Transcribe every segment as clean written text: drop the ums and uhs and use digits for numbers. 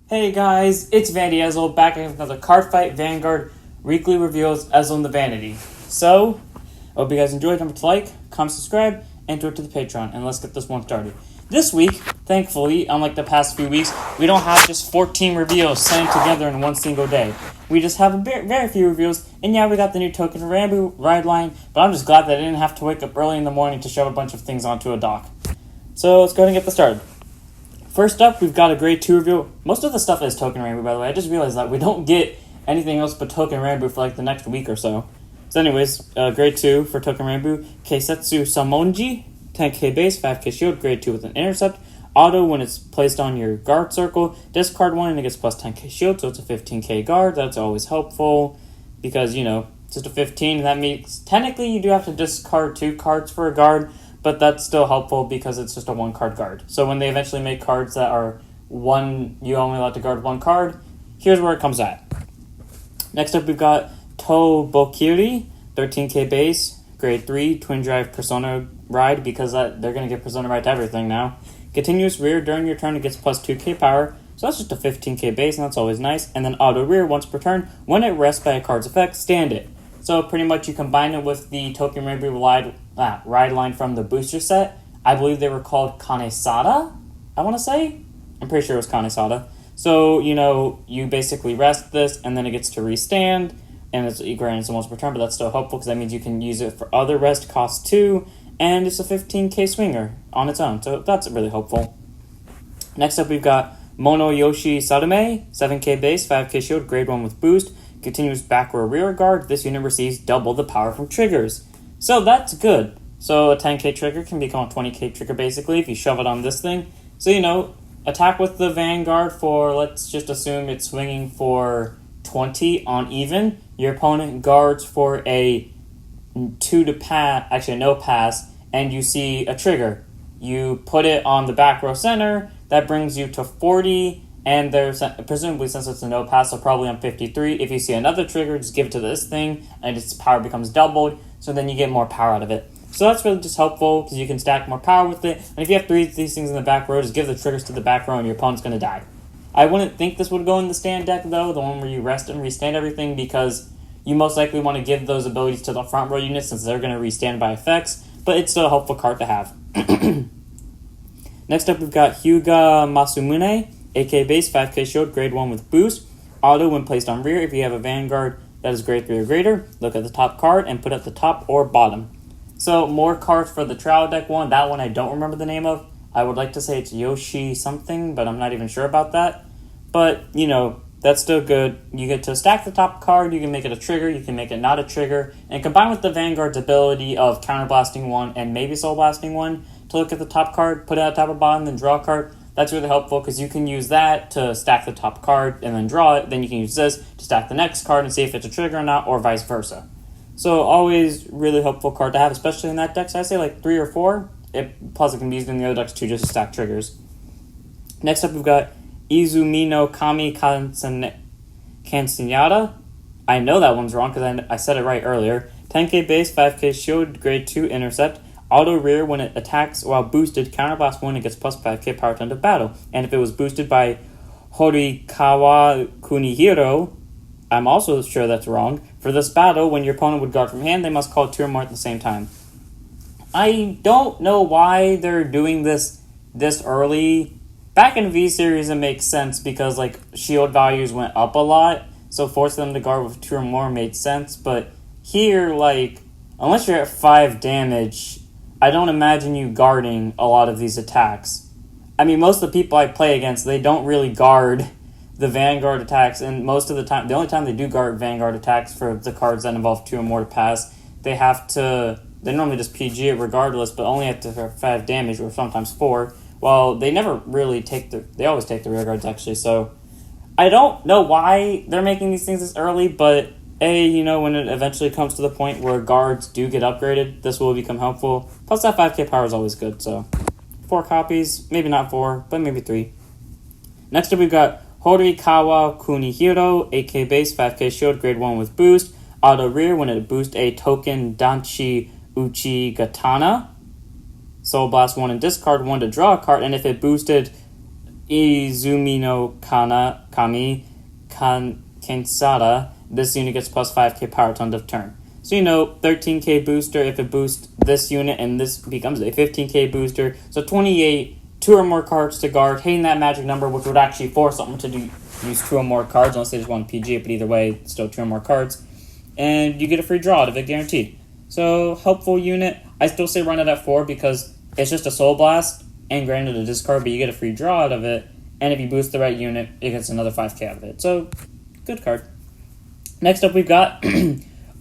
Hey guys, it's Vanity Ezel back with another Card Fight Vanguard weekly reveals Ezel and the Vanity. So, I hope you guys enjoyed. Remember to like, comment, subscribe, and do it to the Patreon. And let's get this one started. This week, thankfully, unlike the past few weeks, we don't have just 14 reveals sent together in one single day. We just have very few reveals, and yeah, we got the new Token Rambo ride line, but I'm just glad that I didn't have to wake up early in the morning to shove a bunch of things onto a dock. So, let's go ahead and get this started. First up, we've got a grade 2 reveal. Most of the stuff is Token Rainbow, by the way. I just realized that we don't get anything else but Token Rainbow for like the next week or so. So anyways, grade 2 for Token Rainbow. Keisetsu Samonji, 10k base, 5k shield, grade 2 with an intercept. Auto when it's placed on your guard circle. Discard one and it gets plus 10k shield, so it's a 15k guard. That's always helpful because, it's just a 15. That means technically you do have to discard 2 cards for a guard, but that's still helpful because it's just a 1-card guard. So when they eventually make cards that are you only allowed to guard 1 card, here's where it comes at. Next up, we've got Tobokiri, 13k base, grade 3, twin drive Persona ride, because they're going to give Persona ride to everything now. Continuous rear during your turn, it gets plus 2k power, so that's just a 15k base, and that's always nice. And then auto rear once per turn. When it rests by a card's effect, stand it. So pretty much you combine it with the Token Rainbow ride line from the booster set. I believe they were called Kanesada, I want to say. I'm pretty sure it was Kanesada. So, you basically rest this, and then it gets to restand, and it's granted once per turn, but that's still helpful because that means you can use it for other rest costs too, and it's a 15k swinger on its own, so that's really helpful. Next up, we've got Monoyoshi Sarume, 7k base, 5k shield, grade 1 with boost. Continuous back or rear guard. This unit receives double the power from triggers. So that's good. So a 10k trigger can become a 20k trigger basically if you shove it on this thing. So, attack with the Vanguard for, let's just assume it's swinging for 20 on even. Your opponent guards for a 2 to pass, actually no pass, and you see a trigger. You put it on the back row center. That brings you to 40. And there's, presumably since it's a no pass, so probably on 53. If you see another trigger, just give it to this thing, and its power becomes doubled, so then you get more power out of it. So that's really just helpful, because you can stack more power with it. And if you have 3 of these things in the back row, just give the triggers to the back row, and your opponent's going to die. I wouldn't think this would go in the stand deck, though, the one where you rest and restand everything, because you most likely want to give those abilities to the front row units, since they're going to restand by effects, but it's still a helpful card to have. Next up, we've got Hyuga Masumune, 8k base, 5k shield, grade 1 with boost. Auto when placed on rear. If you have a Vanguard that is grade 3 or greater, look at the top card and put it at the top or bottom. So more cards for the trial deck one. That one I don't remember the name of. I would like to say it's Yoshi something, but I'm not even sure about that. But, that's still good. You get to stack the top card. You can make it a trigger. You can make it not a trigger. And combine with the Vanguard's ability of counterblasting 1 and maybe soul blasting 1 to look at the top card, put it at the top or bottom, then draw a card. That's really helpful because you can use that to stack the top card and then draw it. Then you can use this to stack the next card and see if it's a trigger or not, or vice versa. So always really helpful card to have, especially in that deck. So I say like 3 or 4. Plus it can be used in the other decks too, just to stack triggers. Next up, we've got Mutsunokami Cansignata. I know that one's wrong because I said it right earlier. 10k base, 5k shield, grade 2 intercept. Auto rear when it attacks while boosted, counterblast 1 and gets plus 5k power to end of battle. And if it was boosted by Horikawa Kunihiro, I'm also sure that's wrong. For this battle, when your opponent would guard from hand, they must call 2 or more at the same time. I don't know why they're doing this early. Back in V-Series, it makes sense because shield values went up a lot, so forcing them to guard with 2 or more made sense. But here, unless you're at 5 damage, I don't imagine you guarding a lot of these attacks. I mean, most of the people I play against, they don't really guard the Vanguard attacks, and most of the time, the only time they do guard Vanguard attacks for the cards that involve 2 or more to pass, they normally just PG it regardless, but only at the 5 damage, or sometimes 4. Well, they never really they always take the rear guards actually, so I don't know why they're making these things this early, but when it eventually comes to the point where guards do get upgraded, this will become helpful. Plus that 5k power is always good, so 4 copies, maybe not 4, but maybe 3. Next up, we've got Horikawa Kunihiro, 8k base, 5k shield, grade 1 with boost. Auto rear when it boosts a token Danchi Uchigatana. Soul Blast 1 and discard 1 to draw a card, and if it boosted Izumi no Kami Kansada, this unit gets plus 5k power to end of turn. So 13k booster if it boosts this unit, and this becomes a 15k booster. So 28, 2 or more cards to guard, hitting that magic number, which would actually force someone to use 2 or more cards, unless they just want PG it, but either way, still 2 or more cards. And you get a free draw out of it, guaranteed. So, helpful unit. I still say run it at 4 because it's just a Soul Blast, and granted a discard, but you get a free draw out of it. And if you boost the right unit, it gets another 5k out of it. So, good card. Next up, we've got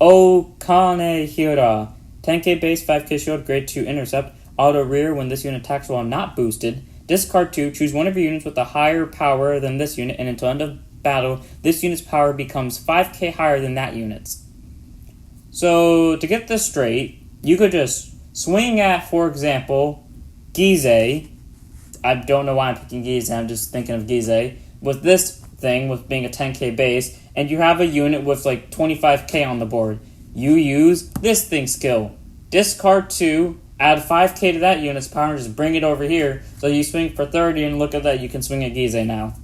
Okanehira. 10k base, 5k shield, grade 2 intercept. Auto rear when this unit attacks while not boosted. Discard 2, choose one of your units with a higher power than this unit, and until end of battle, this unit's power becomes 5k higher than that unit's. So, to get this straight, you could just swing at, for example, Gize. I don't know why I'm picking Gize, I'm just thinking of Gize. With this thing, with being a 10k base, and you have a unit with like 25k on the board. You use this thing skill. Discard 2, add 5k to that unit's power, and just bring it over here. So you swing for 30, and look at that, you can swing at Gize now.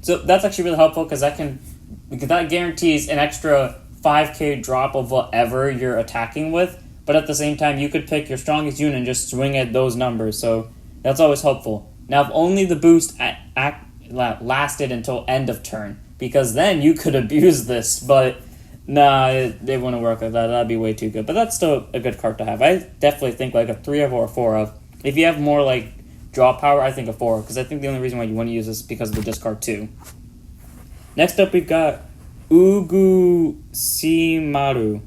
So that's actually really helpful, because that guarantees an extra 5k drop of whatever you're attacking with, but at the same time, you could pick your strongest unit and just swing at those numbers, so that's always helpful. Now, if only the boost lasted until end of turn, because then you could abuse this, but nah, it wouldn't work like that. That'd be way too good, but that's still a good card to have. I definitely think like a 3 of or a 4 of. If you have more like draw power, I think a 4, because I think the only reason why you want to use this is because of the discard 2. Next up, we've got Ugu Simaru.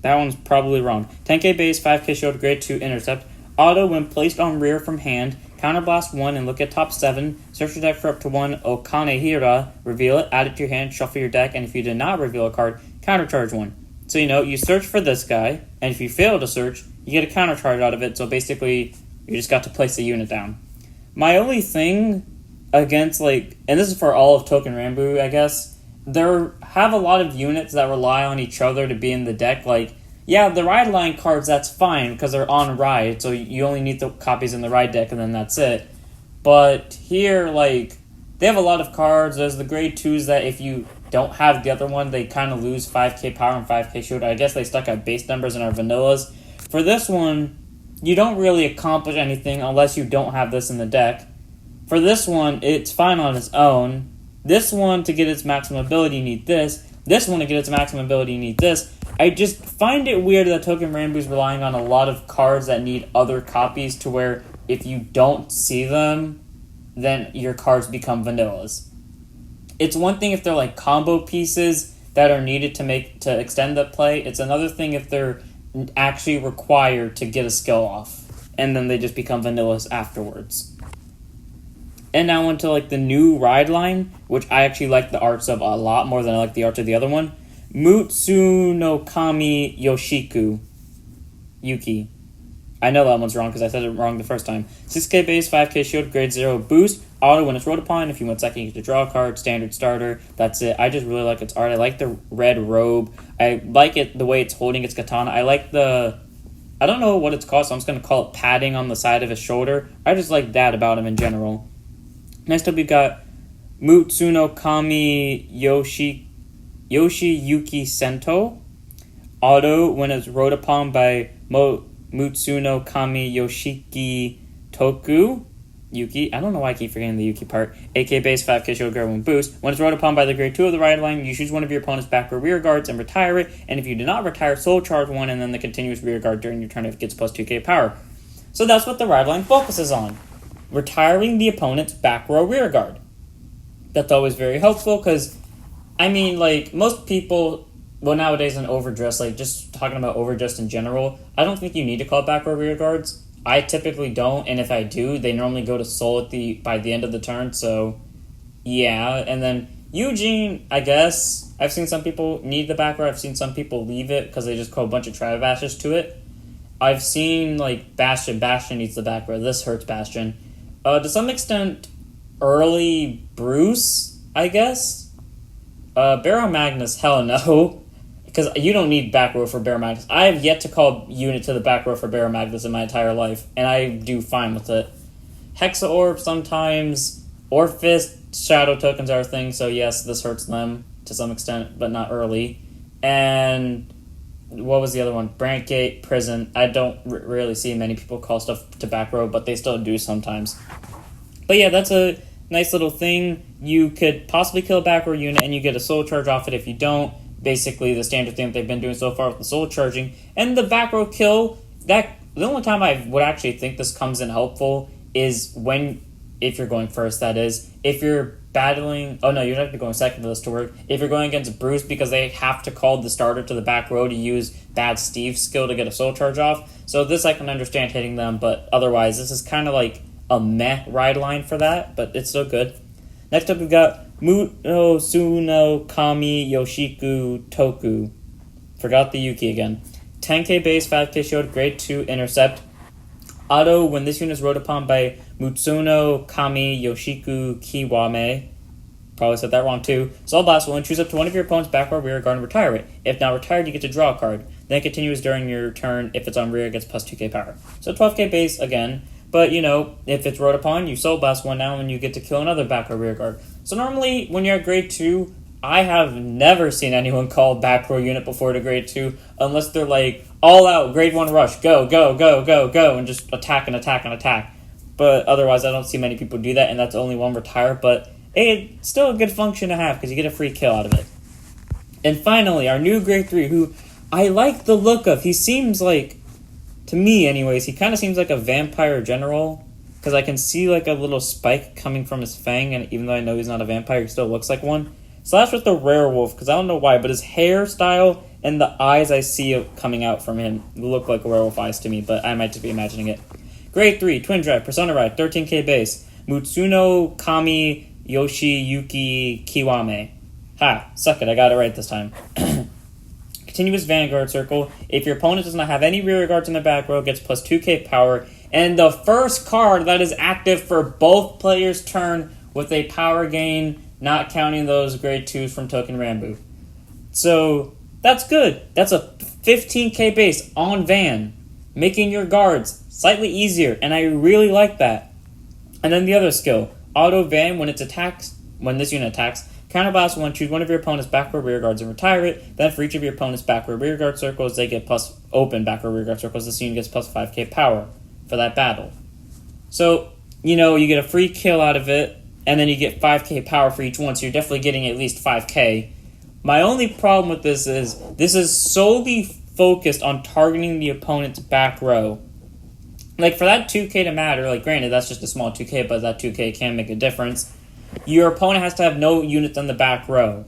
That one's probably wrong. 10k base, 5k shield, grade 2 intercept. Auto when placed on rear from hand. Counterblast 1 and look at top 7. Search your deck for up to 1 Okanehira. Reveal it, add it to your hand, shuffle your deck, and if you did not reveal a card, countercharge 1. So you search for this guy, and if you fail to search, you get a countercharge out of it, so basically, you just got to place the unit down. My only thing against, and this is for all of Token Rambu, I guess, there have a lot of units that rely on each other to be in the deck. The ride line cards, that's fine, because they're on ride, so you only need the copies in the ride deck, and then that's it. But here, they have a lot of cards. There's the grade 2s that if you don't have the other one, they kind of lose 5k power and 5k shield. I guess they stuck at base numbers and are vanillas. For this one, you don't really accomplish anything unless you don't have this in the deck. For this one, it's fine on its own. This one, to get its maximum ability, you need this. This one, to get its maximum ability, you need this. I just find it weird that Token Rambu is relying on a lot of cards that need other copies, to where if you don't see them, then your cards become vanillas. It's one thing if they're combo pieces that are needed to extend the play. It's another thing if they're actually required to get a skill off, and then they just become vanillas afterwards. And now onto the new ride line, which I actually like the arts of a lot more than I like the arts of the other one. Mutsunokami Yuki. I know that one's wrong because I said it wrong the first time. 6k base, 5k shield, grade 0 boost. Auto when it's rolled upon. If you went second, you get to draw a card. Standard starter. That's it. I just really like its art. I like the red robe. I like it the way it's holding its katana. I like I don't know what it's called, so I'm just going to call it padding on the side of his shoulder. I just like that about him in general. Next up, we've got Mutsunokami Yoshiyuki Sento. Auto when it's rode upon by Mutsunokami Yoshiki Toku. Yuki. I don't know why I keep forgetting the Yuki part. AK base, 5k shield, grade 1 boost. When it's rode upon by the grade 2 of the ride line, you choose one of your opponent's back or rear guards and retire it. And if you do not retire, soul charge 1 and then the continuous rear guard during your turn if it gets plus 2k power. So that's what the ride line focuses on. Retiring the opponent's back row rear guard. That's always very helpful because, most people, nowadays in overdress, just talking about overdress in general, I don't think you need to call back row rear guards. I typically don't, and if I do, they normally go to soul by the end of the turn, so yeah. And then Eugene, I guess, I've seen some people need the back row, I've seen some people leave it because they just call a bunch of Travashes to it. I've seen, Bastion needs the back row, this hurts Bastion. To some extent, early Bruce, I guess. Baron Magnus, hell no. Because you don't need back row for Baron Magnus. I have yet to call unit to the back row for Baron Magnus in my entire life, and I do fine with it. Hexa Orb sometimes, Orphist Shadow tokens are a thing, so yes, this hurts them to some extent, but not early. And what was the other one? Brantgate, Prison. I don't really see many people call stuff to back row, but they still do sometimes. But yeah, that's a nice little thing. You could possibly kill a back row unit, and you get a soul charge off it if you don't. Basically, the standard thing that they've been doing so far with the soul charging. And the back row kill, the only time I would actually think this comes in helpful is if you're going first, that is. If you're battling... Oh, no, you'd have to be going second for this to work. If you're going against Bruce, because they have to call the starter to the back row to use Bad Steve's skill to get a soul charge off. So this I can understand hitting them, but otherwise, this is kind of like a meh ride line for that, but it's still good. Next up, we've got Mutsunokami Yoshiku Toku. Forgot the Yuki again. 10k base, 5k shield, grade 2 intercept. Auto, when this unit is rode upon by Mutsunokami Yoshiku Kiwame. Probably said that wrong too. Soul Blast will choose up to one of your opponent's back or rear guard and retire it. If not retired, you get to draw a card. Then it continues during your turn. If it's on rear, it gets plus 2k power. So 12k base again. But, if it's rode upon, you Soul Blast one now and you get to kill another back or rear guard. So normally, when you're at grade 2, I have never seen anyone call back row unit before to grade 2 unless they're like, all out, grade 1 rush, go, go, go, go, go, and just attack and attack and attack. But otherwise, I don't see many people do that, and that's only one retire, but it's still a good function to have because you get a free kill out of it. And finally, our new grade 3, who I like the look of. He seems like, to me anyways, he kind of seems like a vampire general, because I can see like a little spike coming from his fang, and even though I know he's not a vampire, he still looks like one. Slash with the werewolf, because I don't know why, but his hairstyle and the eyes I see coming out from him look like werewolf eyes to me, but I might just be imagining it. Grade 3, Twin Drive, Persona Ride, 13k base, Mutsunokami Yoshiyuki Kiwame. Ha, suck it, I got it right this time. Continuous Vanguard Circle. If your opponent does not have any rear guards in the back row, gets plus 2k power, and the first card that is active for both players' turn with a power gain, not counting those grade 2s from Token Rambu. So, that's good. That's a 15k base on Van, making your guards slightly easier, and I really like that. And then the other skill, Auto Van, when this unit attacks, counterblast one, choose one of your opponent's back row rear guards and retire it. Then for each of your opponent's back row rear guard circles, they get plus open back row rear guard circles. This unit gets plus 5k power for that battle. So, you get a free kill out of it, and then you get 5k power for each one, so you're definitely getting at least 5k. My only problem with this is solely focused on targeting the opponent's back row. Like, for that 2k to matter, like, granted, that's just a small 2k, but that 2k can make a difference. Your opponent has to have no units on the back row.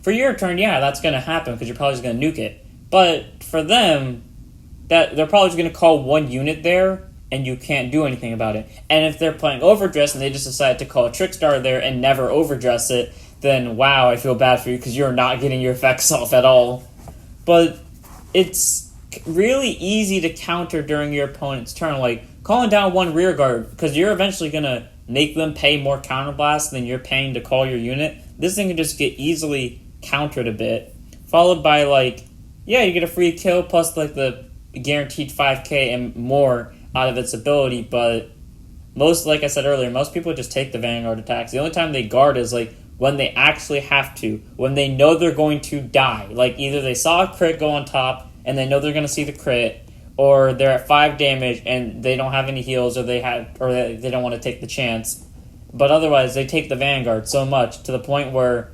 For your turn, yeah, that's going to happen, because you're probably just going to nuke it. But for them, they're probably just going to call one unit there, and you can't do anything about it. And if they're playing Overdress and they just decide to call a Trickstar there and never overdress it, then wow, I feel bad for you because you're not getting your effects off at all. But it's really easy to counter during your opponent's turn, like calling down one rear guard, because you're eventually going to make them pay more counterblast than you're paying to call your unit. This thing can just get easily countered a bit, followed by you get a free kill plus the guaranteed 5k and more out of its ability. But like I said earlier, most people just take the Vanguard attacks. The only time they guard is when they actually have to, when they know they're going to die. Like either they saw a crit go on top and they know they're going to see the crit, or they're at 5 damage and they don't have any heals, or they don't want to take the chance. But otherwise, they take the Vanguard so much to the point where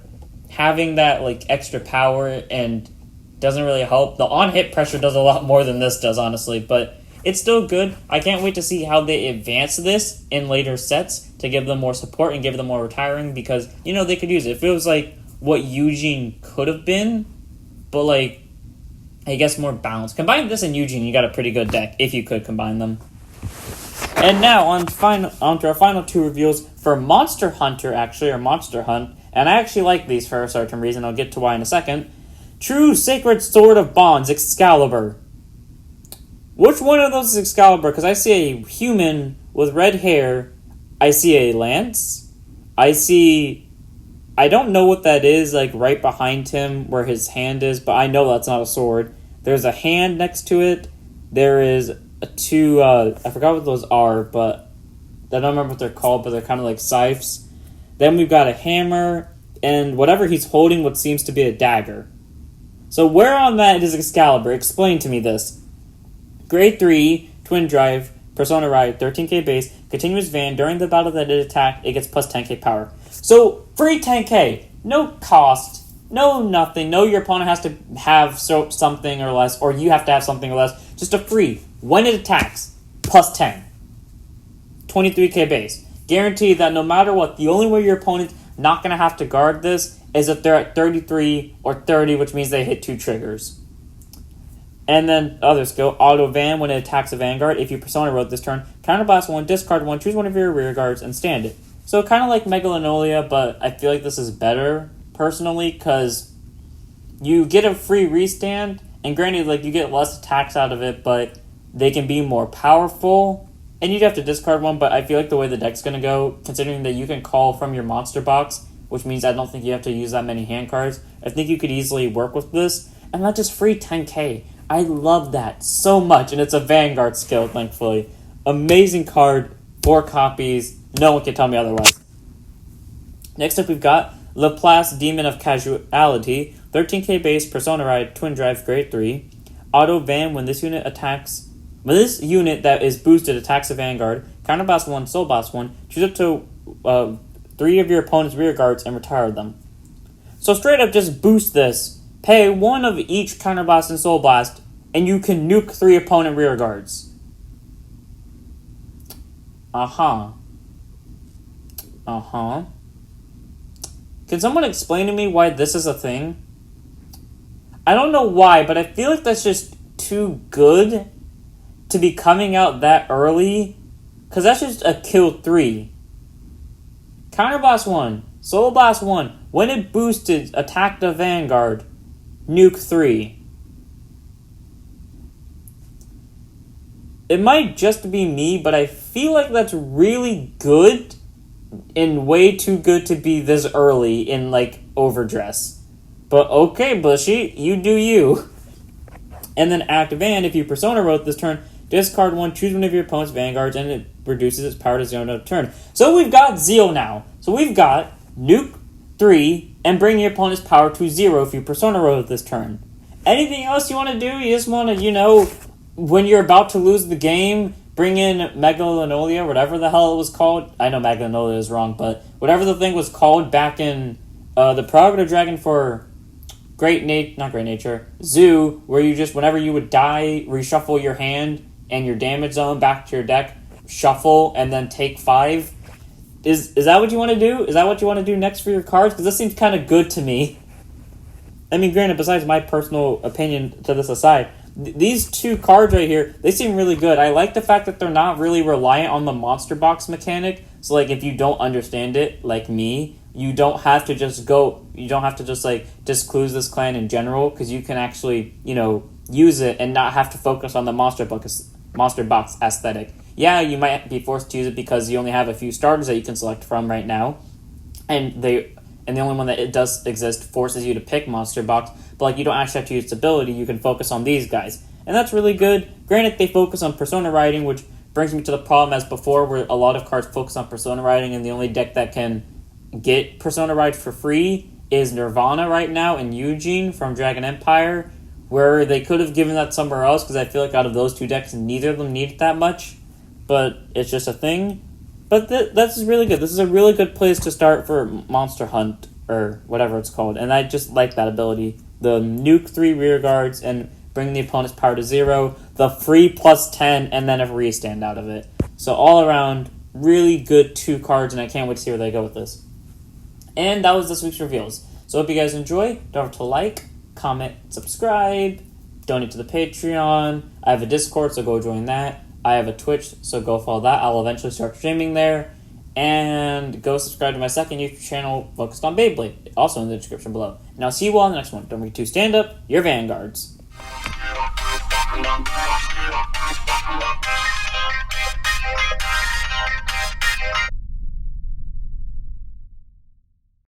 having that extra power and doesn't really help. The on-hit pressure does a lot more than this does, honestly, but it's still good. I can't wait to see how they advance this in later sets to give them more support and give them more retiring, because, they could use it. If it was what Eugene could have been, but I guess more balanced. Combine this and Eugene, you got a pretty good deck, if you could combine them. And now, on to our final 2 reveals for Monster Hunter, or Monster Hunt. And I actually like these for a certain reason. I'll get to why in a second. True Sacred Sword of Bonds, Excalibur. Which one of those is Excalibur? Because I see a human with red hair. I see a lance. I don't know what that is, right behind him where his hand is, but I know that's not a sword. There's a hand next to it. There is 2, I forgot what those are, but I don't remember what they're called, but they're kind of like scythes. Then we've got a hammer, and whatever he's holding, what seems to be a dagger. So where on that is Excalibur? Explain to me this. Grade 3, Twin Drive, Persona Ride, 13k base, continuous van. During the battle that it attacked, it gets plus 10k power. So, free 10k. No cost. No nothing. No, your opponent has to have something or less, or you have to have something or less. Just a free. When it attacks, plus 10. 23k base. Guaranteed that no matter what, the only way your opponent's not going to have to guard this is if they're at 33 or 30, which means they hit 2 triggers. And then other skill, Auto Van. When it attacks a Vanguard, if you Persona Road this turn, counterblast 1, discard 1, choose one of your rear guards, and stand it. So kind of like Megalanolia, but I feel like this is better, personally, because you get a free restand, and granted, like, you get less attacks out of it, but they can be more powerful, and you'd have to discard 1, but I feel like the way the deck's going to go, considering that you can call from your monster box, which means I don't think you have to use that many hand cards, I think you could easily work with this, and not just free 10k. I love that so much, and it's a Vanguard skill, thankfully. Amazing card, 4 copies, no one can tell me otherwise. Next up, we've got Laplace Demon of Casualty, 13k base, Persona Ride, Twin Drive, Grade 3. Auto Van. When this unit that is boosted attacks a Vanguard, counterblast 1, soul blast 1, choose up to 3 of your opponent's rear guards and retire them. So straight up, just boost this. Pay 1 of each counterblast and soul blast, and you can nuke 3 opponent rear guards. Can someone explain to me why this is a thing? I don't know why, but I feel like that's just too good to be coming out that early, because that's just a kill 3. Counterblast 1, Soul Blast 1, when it boosted, attacked a Vanguard, nuke 3. It might just be me, but I feel like that's really good and way too good to be this early in, like, Overdress. But okay, Bushy, you do you. And then Act Van. If you Persona Road this turn, discard 1, choose one of your opponent's Vanguards, and it reduces its power to 0 another turn. So we've got Zeal now. So we've got nuke 3 and bring your opponent's power to 0 if you Persona Road this turn. Anything else you want to do? You just want to, when you're about to lose the game, bring in Megalanolia, whatever the hell it was called. I know Megalanolia is wrong, but whatever the thing was called back in the Prerogative Dragon for not Great Nature, Zoo, where you just, whenever you would die, reshuffle your hand and your damage zone back to your deck, shuffle, and then take 5. Is that what you want to do? Is that what you want to do next for your cards? Because this seems kind of good to me. I mean, granted, besides my personal opinion to this aside, these 2 cards right here, they seem really good. I like the fact that they're not really reliant on the monster box mechanic. So, like, if you don't understand it, like me, you don't have to just disclose this clan in general, because you can actually, use it and not have to focus on the monster box aesthetic. Yeah, you might be forced to use it because you only have a few starters that you can select from right now, and the only one that it does exist forces you to pick monster box, but like, you don't actually have to use its ability. You can focus on these guys, and that's really good. Granted, they focus on Persona Riding, which brings me to the problem as before, where a lot of cards focus on Persona Riding, and the only deck that can get Persona Ride for free is Nirvana right now and Eugene from Dragon Empire, where they could have given that somewhere else, because I feel like out of those 2 decks, neither of them need it that much, but it's just a thing. But that's really good. This is a really good place to start for Monster Hunt, or whatever it's called, and I just like that ability. The nuke 3 rear guards and bring the opponent's power to 0, the free plus 10, and then a restand out of it. So all around, really good 2 cards, and I can't wait to see where they go with this. And that was this week's reveals. So hope you guys enjoy. Don't forget to like, comment, subscribe, donate to the Patreon. I have a Discord, so go join that. I have a Twitch, so go follow that. I'll eventually start streaming there. And go subscribe to my second YouTube channel focused on Beyblade, also in the description below. And I'll see you all in the next one. Don't forget to stand up your Vanguards.